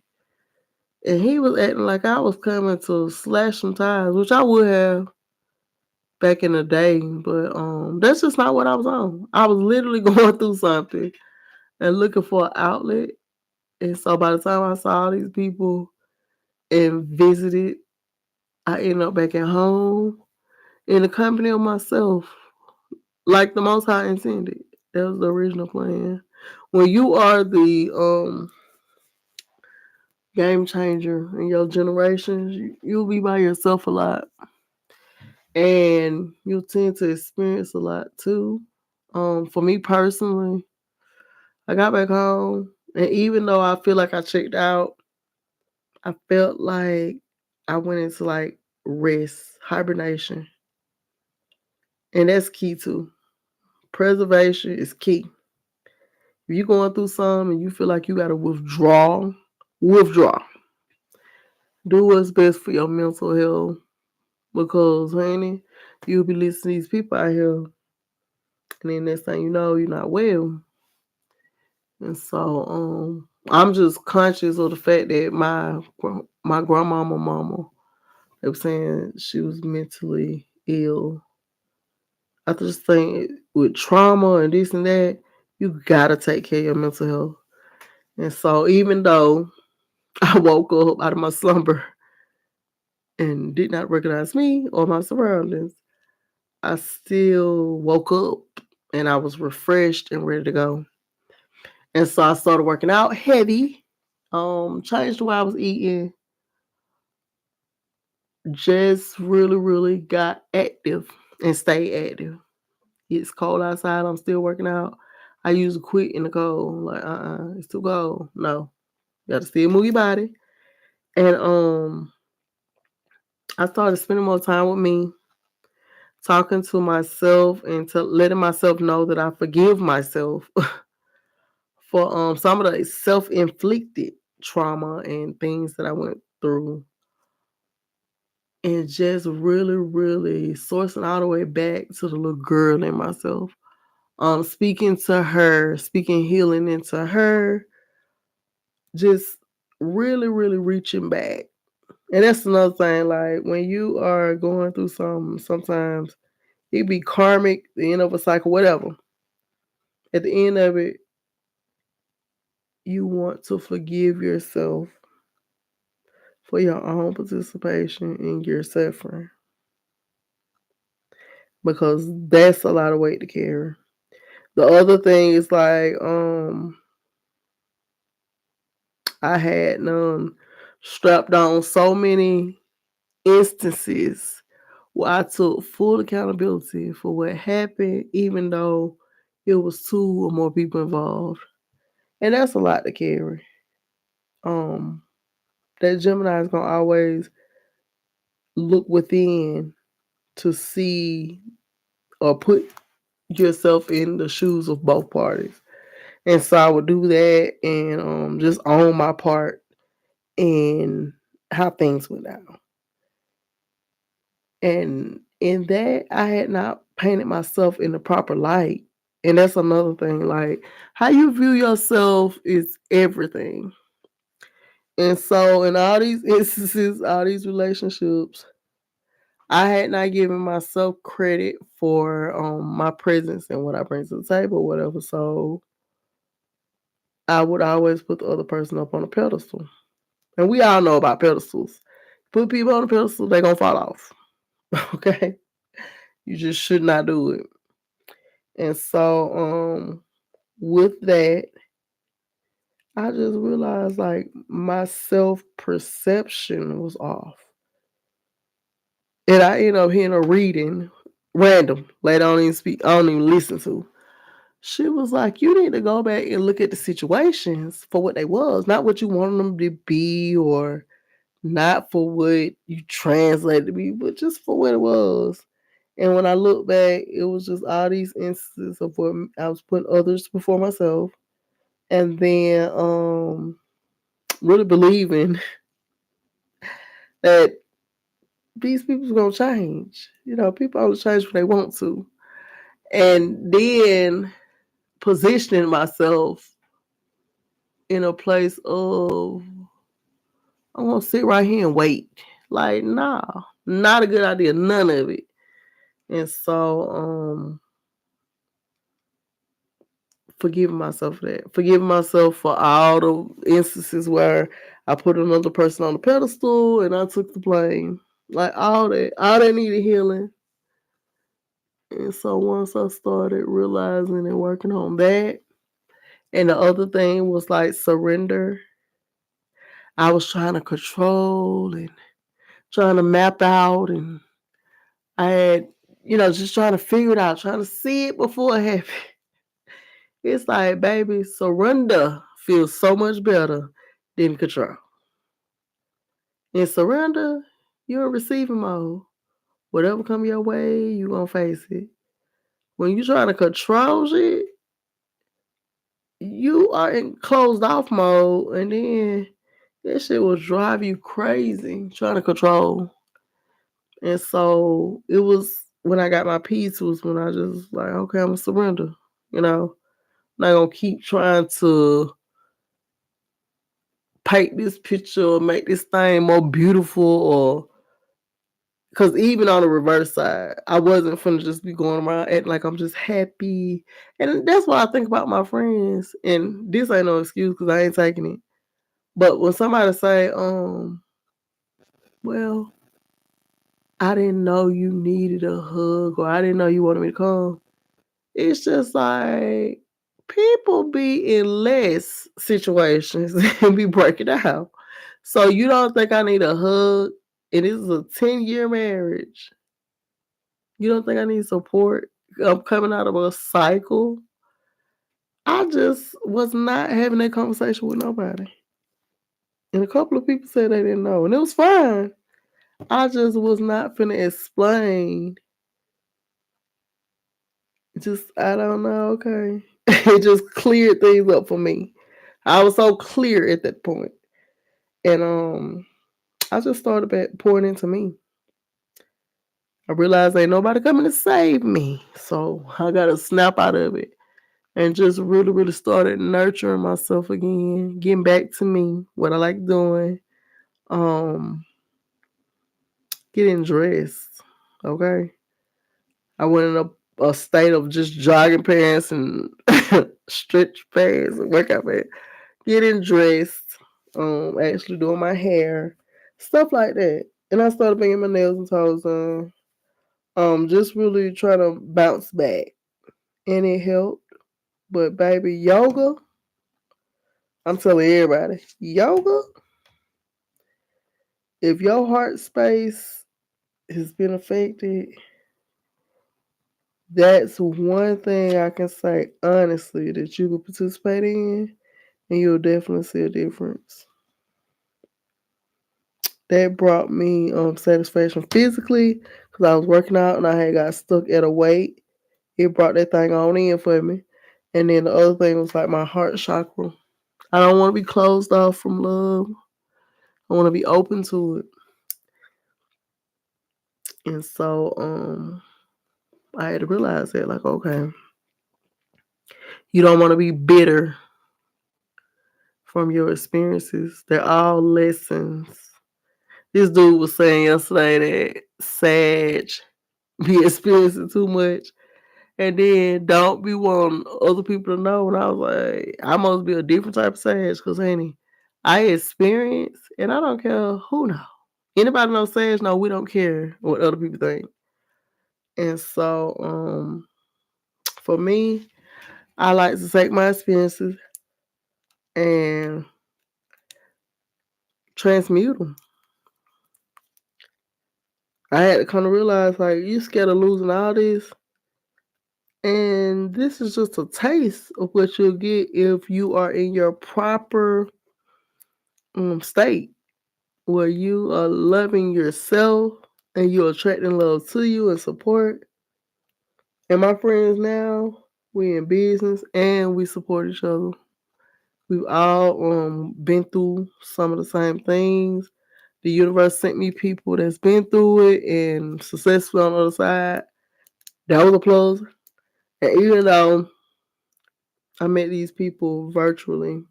And he was acting like I was coming to slash some ties, which I would have back in the day, but that's just not what I was on. I was literally going through something and looking for an outlet. And so by the time I saw all these people and visited, I ended up back at home in the company of myself, like the Most High intended. That was the original plan. When you are the game changer in your generations, you'll be by yourself a lot. And you'll tend to experience a lot too. For me personally, I got back home, and even though I feel like I checked out, I felt like I went into like rest, hibernation. And that's key too. Preservation is key. If you're going through something and you feel like you got to withdraw. Do what's best for your mental health because, honey, you'll be listening to these people out here, and then next thing you know, you're not well. And so, I'm just conscious of the fact that my grandmama, mama, they were saying she was mentally ill. I just think with trauma and this and that, you gotta take care of your mental health. And so, even though I woke up out of my slumber and did not recognize me or my surroundings, I still woke up and I was refreshed and ready to go. And so I started working out heavy, changed the way I was eating, just really, really got active and stayed active. It's cold outside, I'm still working out. I usually quit in the cold, like, it's too cold. No, you gotta still move your body. And I started spending more time with me, talking to myself and to letting myself know that I forgive myself for some of the self-inflicted trauma and things that I went through, and just really, really sourcing all the way back to the little girl in myself. Speaking to her, speaking healing into her, just really, really reaching back. And that's another thing, like when you are going through sometimes it be karmic, the end of a cycle, whatever. At the end of it, you want to forgive yourself for your own participation in your suffering because that's a lot of weight to carry. The other thing is like I had strapped on so many instances where I took full accountability for what happened, even though it was two or more people involved. And that's a lot to carry. Um, that Gemini is gonna always look within to see or put yourself in the shoes of both parties. And so I would do that and just own my part in how things went down. And in that, I had not painted myself in the proper light. And that's another thing. Like, how you view yourself is everything. And so, in all these instances, all these relationships, I had not given myself credit for my presence and what I bring to the table, or whatever. So, I would always put the other person up on a pedestal. And we all know about pedestals. Put people on a pedestal, they're going to fall off. Okay? You just should not do it. And so, with that, I just realized like my self perception was off. And I ended up hearing a reading, random, lady I don't even speak, I don't even listen to. She was like, you need to go back and look at the situations for what they was, not what you wanted them to be or not for what you translated to be, but just for what it was. And when I look back, it was just all these instances of where I was putting others before myself. And then really believing that these people's gonna change. You know, people only change when they want to. And then positioning myself in a place of I'm gonna sit right here and wait. Like, nah, not a good idea, none of it. And so forgiving myself for that. Forgiving myself for all the instances where I put another person on the pedestal and I took the blame. Like all that needed healing. And so once I started realizing and working on that, and the other thing was like surrender. I was trying to control and trying to map out, and I had, just trying to figure it out, trying to see it before it happened. It's like, baby, surrender feels so much better than control. In surrender, you're in receiving mode. Whatever come your way, you gonna face it. When you trying to control shit, you are in closed off mode, and then That shit will drive you crazy trying to control. And so it was when I got my peace was when I just like, okay, I'm gonna surrender. You know, I'm not gonna keep trying to paint this picture or make this thing more beautiful or because even on the reverse side, I wasn't finna just be going around acting like I'm just happy. And that's what I think about my friends. And this ain't no excuse because I ain't taking it. But when somebody say, well, I didn't know you needed a hug or I didn't know you wanted me to come. It's just like people be in less situations and be breaking down. So you don't think I need a hug? And this is a 10-year marriage. You don't think I need support? I'm coming out of a cycle. I just was not having that conversation with nobody. And a couple of people said they didn't know. And it was fine. I just was not finna explain. Just I don't know, okay. It just cleared things up for me. I was so clear at that point. And I just started back pouring into me. I realized ain't nobody coming to save me. So I gotta snap out of it and just really, really started nurturing myself again, getting back to me, what I like doing, um, getting dressed. Okay. I went in a state of just jogging pants and stretch pants and workout pants, getting dressed, actually doing my hair, stuff like that. And I started bringing my nails and toes on. Just really trying to bounce back. And it helped. But baby, yoga, I'm telling everybody, yoga, if your heart space has been affected, that's one thing I can say honestly that you can participate in and you'll definitely see a difference. That brought me satisfaction physically because I was working out and I had got stuck at a weight. It brought that thing on in for me. And then the other thing was like my heart chakra. I don't want to be closed off from love. I want to be open to it. And so I had to realize that, like, okay, you don't want to be bitter from your experiences. They're all lessons. This dude was saying yesterday that Sag be experiencing too much. And then don't be wanting other people to know. And I was like, I must be a different type of Sag because, honey, I experience and I don't care who knows. Anybody know Sag? No, we don't care what other people think. And so for me, I like to take my experiences and transmute them. I had to kind of realize, like, you scared of losing all this, and this is just a taste of what you'll get if you are in your proper state where you are loving yourself and you're attracting love to you and support. And my friends now, we in business and we support each other. We've all been through some of the same things. The universe sent me people that's been through it and successful on the other side. That was a plus. And even though I met these people virtually,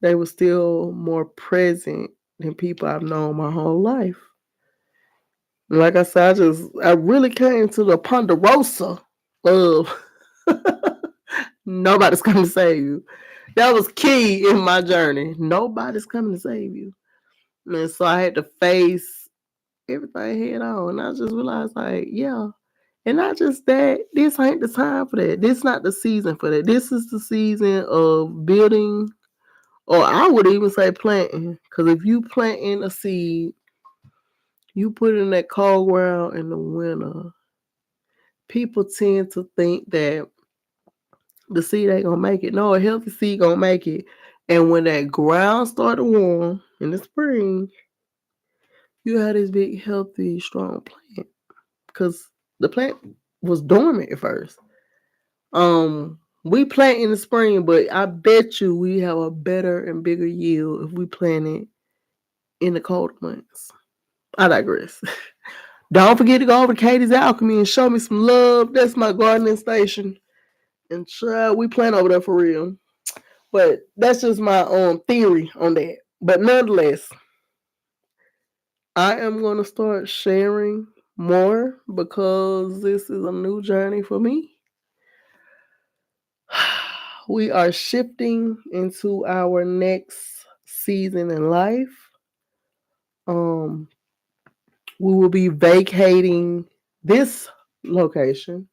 they were still more present than people I've known my whole life. And like I said, I really came to the ponderosa of nobody's coming to save you. That was key in my journey. Nobody's coming to save you. And so I had to face everything head on. And I just realized, like, yeah. And not just that, this ain't the time for that. This not the season for that. This is the season of building, or I would even say planting. Because if you plant in a seed, you put it in that cold ground in the winter, people tend to think that the seed ain't gonna make it. No, a healthy seed gonna make it. And when that ground start to warm in the spring, you have this big, healthy, strong plant. Because the plant was dormant at first. We plant in the spring, but I bet you we have a better and bigger yield if we plant it in the cold months. I digress. Don't forget to go over to Katie's Alchemy and show me some love. That's my gardening station. And try we plant over there for real. But that's just my theory on that. But nonetheless, I am going to start sharing more because this is a new journey for me. We are shifting into our next season in life. Um, we will be vacating this location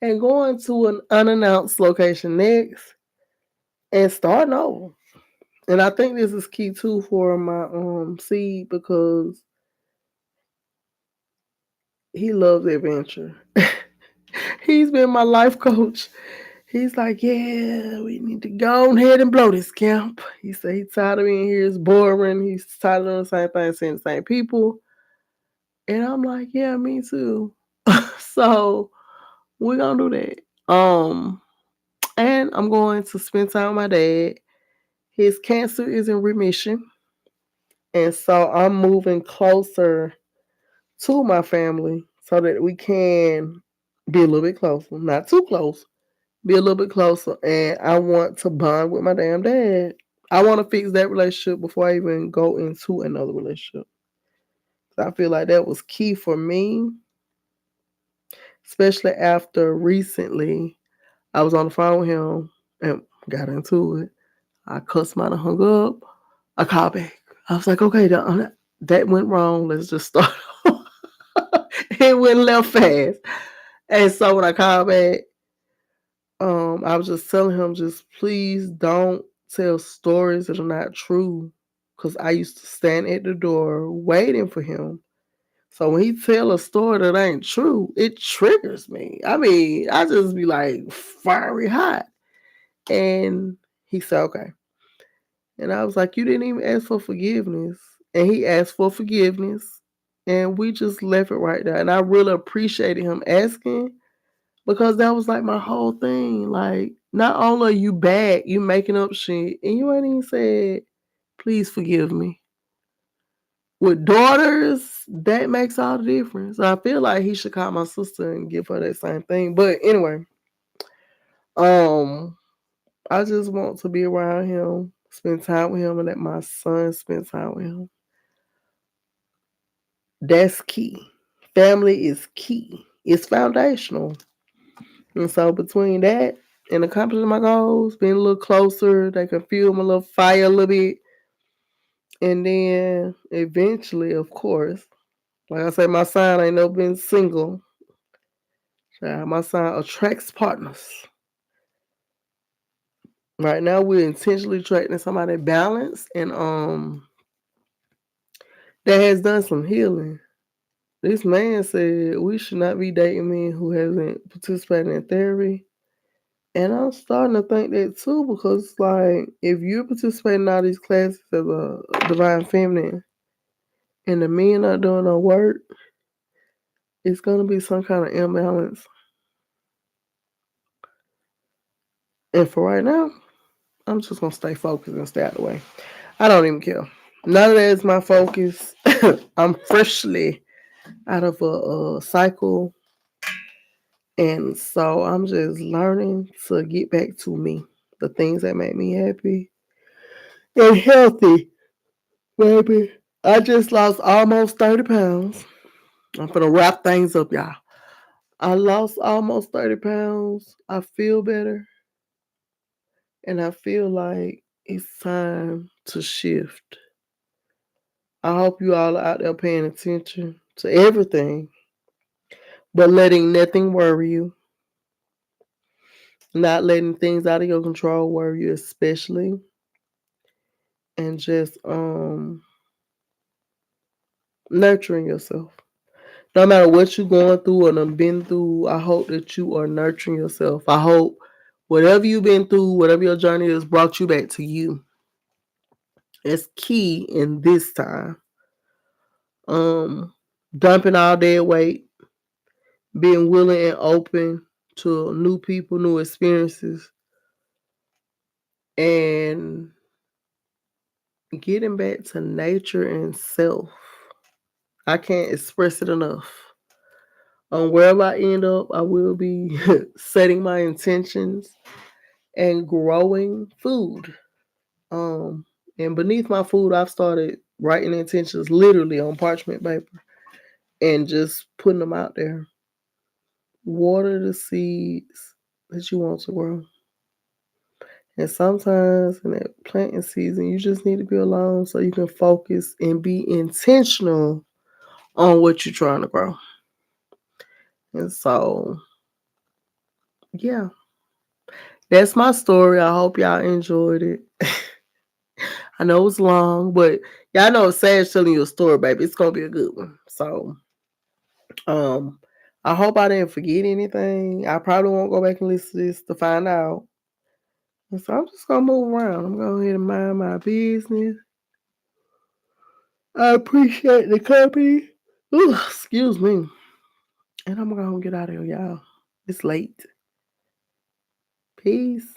and going to an unannounced location next and starting over. And I think this is key too for my seed because he loves adventure. He's been my life coach. He's like, yeah, we need to go ahead and blow this camp. He said he's tired of being here. It's boring. He's tired of doing the same thing, seeing the same people. And I'm like, yeah, me too. So we're gonna do that. And I'm going to spend time with my dad. His cancer is in remission. And so I'm moving closer to my family so that we can be a little bit closer. Not too close, be a little bit closer. And I want to bond with my damn dad. I want to fix that relationship before I even go into another relationship. I feel like that was key for me, especially after recently I was on the phone with him and got into it. I cussed him out and hung up. I called back. I was like, okay, that went wrong. Let's just start. It went left fast. And so when I called back, I was just telling him, just please don't tell stories that are not true. Cause I used to stand at the door waiting for him. So when he tell a story that ain't true, it triggers me. I mean, I just be like fiery hot. And he said, okay. And I was like, you didn't even ask for forgiveness. And he asked for forgiveness. And we just left it right there. And I really appreciated him asking because that was like my whole thing. Like, not only are you bad, you making up shit, and you ain't even said, please forgive me. With daughters, that makes all the difference. I feel like he should call my sister and give her that same thing. But anyway, um, I just want to be around him, spend time with him, and let my son spend time with him. That's key. Family is key. It's foundational. And so between that and accomplishing my goals, being a little closer, they can feel my little fire a little bit. And then eventually, of course, like I say, my son ain't never been single. My son attracts partners. Right now we're intentionally attracting somebody balanced and that has done some healing. This man said we should not be dating men who haven't participated in therapy. And I'm starting to think that too because, like, if you're participating in all these classes as a divine feminine and the men are doing no work, it's going to be some kind of imbalance. And for right now, I'm just going to stay focused and stay out of the way. I don't even care. None of that is my focus. I'm freshly out of a cycle. And so I'm just learning to get back to me, the things that make me happy and healthy, baby. I just lost almost 30 pounds. I'm gonna wrap things up, y'all. I lost almost 30 pounds. I feel better. And I feel like it's time to shift. I hope you all are out there paying attention to everything, but letting nothing worry you. Not letting things out of your control worry you, especially. And just nurturing yourself. No matter what you're going through or done been through, I hope that you are nurturing yourself. I hope whatever you've been through, whatever your journey has brought you back to you. It's key in this time. Um, Dumping all dead weight, being willing and open to new people, new experiences, and getting back to nature and self. I can't express it enough. Wherever I end up, I will be setting my intentions and growing food. Um, and beneath my food, I've started writing intentions literally on parchment paper and just putting them out there. Water the seeds that you want to grow. And sometimes in that planting season, you just need to be alone so you can focus and be intentional on what you're trying to grow. And so, yeah, that's my story. I hope y'all enjoyed it. I know it was long, but y'all know Sage telling you a story, baby. It's gonna be a good one. So, um, I hope I didn't forget anything. I probably won't go back and listen to this to find out. And so I'm just gonna move around. I'm going ahead and mind my business. I appreciate the company. Ooh, excuse me. And I'm gonna get out of here, y'all. It's late. Peace.